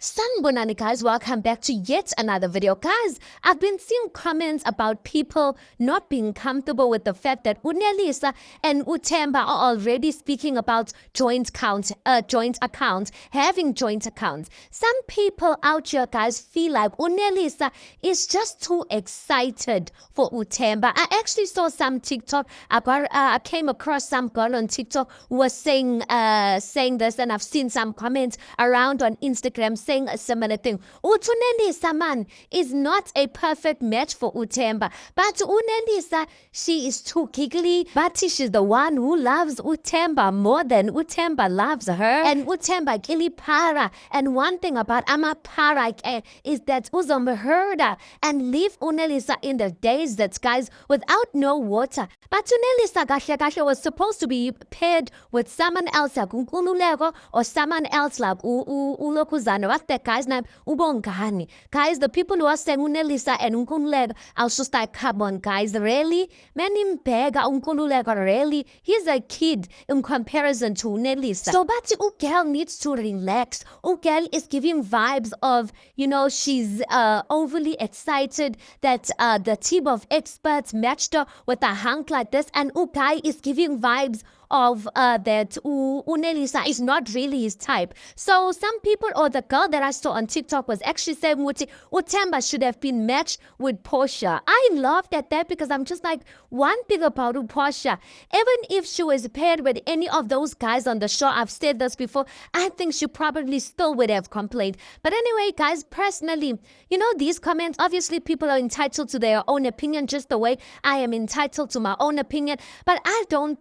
Sanibonani guys, welcome back to yet another video. Guys, I've been seeing comments about people not being comfortable with the fact that Unelisa and Themba are already speaking about joint accounts, having joint accounts. Some people out here, guys, feel like Unelisa is just too excited for Themba. I actually saw some TikTok. I came across some girl on TikTok who was saying this, and I've seen some comments around on Instagram saying a similar thing. Unelisa man is not a perfect match for Themba, but Unelisa, she is too giggly, but she's the one who loves Themba more than Themba loves her, and Themba gili para. And one thing about para is that uzomherda and leave Unelisa in the desert, guys, without no water. But Unelisa kahle was supposed to be paired with someone else like uNkululeko or someone else like uLokuzana. What's that guy's name? Ubongani. Guys, the people who are saying Unelisa and uNkululeko, I was just like, come on, guys, really? Man, Mbega uNkululeko, really? He's a kid in comparison to Unelisa. So, but girl needs to relax. Girl is giving vibes of, she's overly excited that the team of experts matched her with a hunk like this, and guy is giving vibes of that Unelisa is not really his type. So some people, or the girl that I saw on TikTok, was actually saying Themba should have been matched with Portia. I laughed at that because I'm just like, one thing about Portia, even if she was paired with any of those guys on the show, I've said this before, I think she probably still would have complained. But anyway, guys, personally, these comments, obviously people are entitled to their own opinion just the way I am entitled to my own opinion. But I don't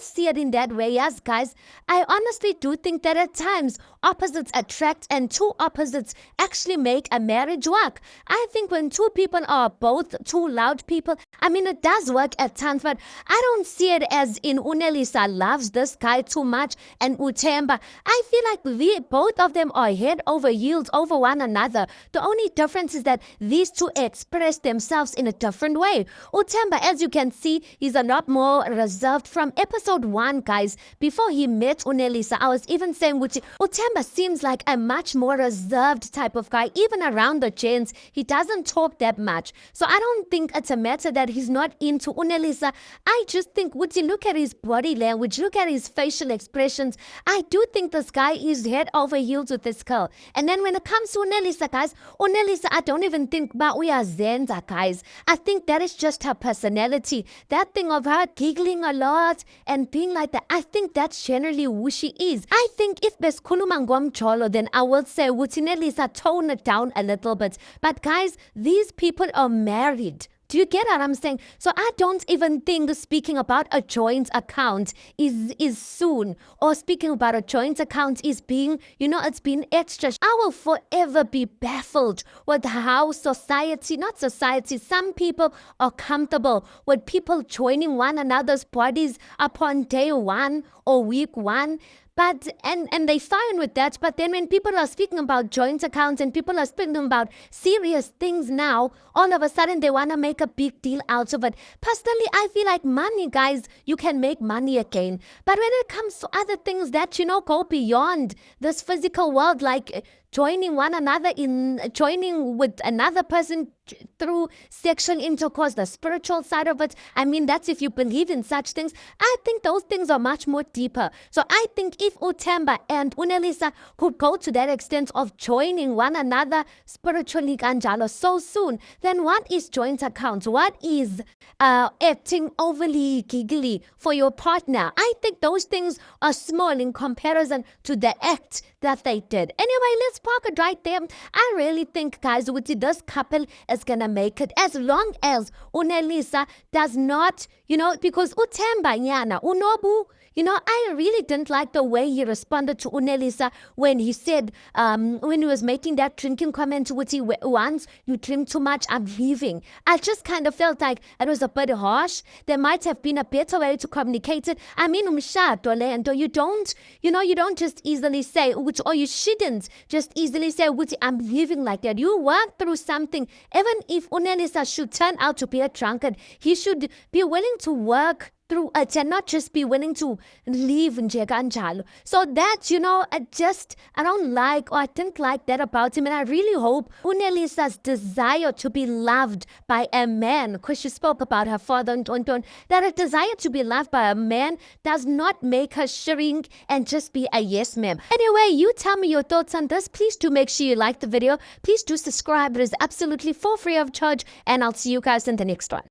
see it in that way. Yes, guys, I honestly do think that at times opposites attract, and two opposites actually make a marriage work. I think when two people are both two loud people, it does work at times, but I don't see it as in Unelisa loves this guy too much and Themba. I feel like both of them are head over heels over one another. The only difference is that these two express themselves in a different way. Themba, as you can see, is a lot more reserved from episode 1, guys. Before he met Unelisa, I was even saying Themba seems like a much more reserved type of guy. Even around the gents, he doesn't talk that much. So I don't think it's a matter that he's not into Unelisa. I just think, would you look at his body language, look at his facial expressions, I do think this guy is head over heels with this girl. And then when it comes to Unelisa, guys, I don't even think about we are Zenza, guys. I think that is just her personality. That thing of her giggling a lot and being like that, I think that's generally who she is. I think if beskhuluma ngomjolo, then I would say Unelisa tone it down a little bit. But guys, these people are married. Do you get what I'm saying? So I don't even think speaking about a joint account is soon, or speaking about a joint account is being, it's being extra. I will forever be baffled with how some people are comfortable with people joining one another's bodies upon day 1 or week 1. But and they fine with that. But then when people are speaking about joint accounts and people are speaking about serious things now, all of a sudden they want to make a big deal out of it. Personally, I feel like money, guys, you can make money again. But when it comes to other things that, go beyond this physical world, like joining with another person through sexual intercourse, the spiritual side of it, that's if you believe in such things. I think those things are much more deeper. So I think if Themba and Unelisa could go to that extent of joining one another spiritually kanjalo so soon, then what is joint accounts? What is acting overly giggly for your partner? I think those things are small in comparison to the act that they did. Anyway, let's park it right there. I really think, guys, this couple is gonna make it, as long as Unelisa does not, because Themba nyana unobu. I really didn't like the way he responded to Unelisa when he said, when he was making that drinking comment, once you drink too much, I'm leaving. I just kind of felt like it was a bit harsh. There might have been a better way to communicate it. Umshado lento, you don't just easily say, or you shouldn't just easily say, I'm leaving like that. You work through something. Even if Unelisa should turn out to be a drunkard, he should be willing to work through it and not just be willing to leave nje kanjalo. So that, I don't like, or I didn't like that about him. And I really hope Unelisa's desire to be loved by a man, because she spoke about her father and Tonton, that a desire to be loved by a man does not make her shrink and just be a yes ma'am. Anyway, you tell me your thoughts on this. Please do make sure you like the video. Please do subscribe. It is absolutely for free of charge. And I'll see you guys in the next one.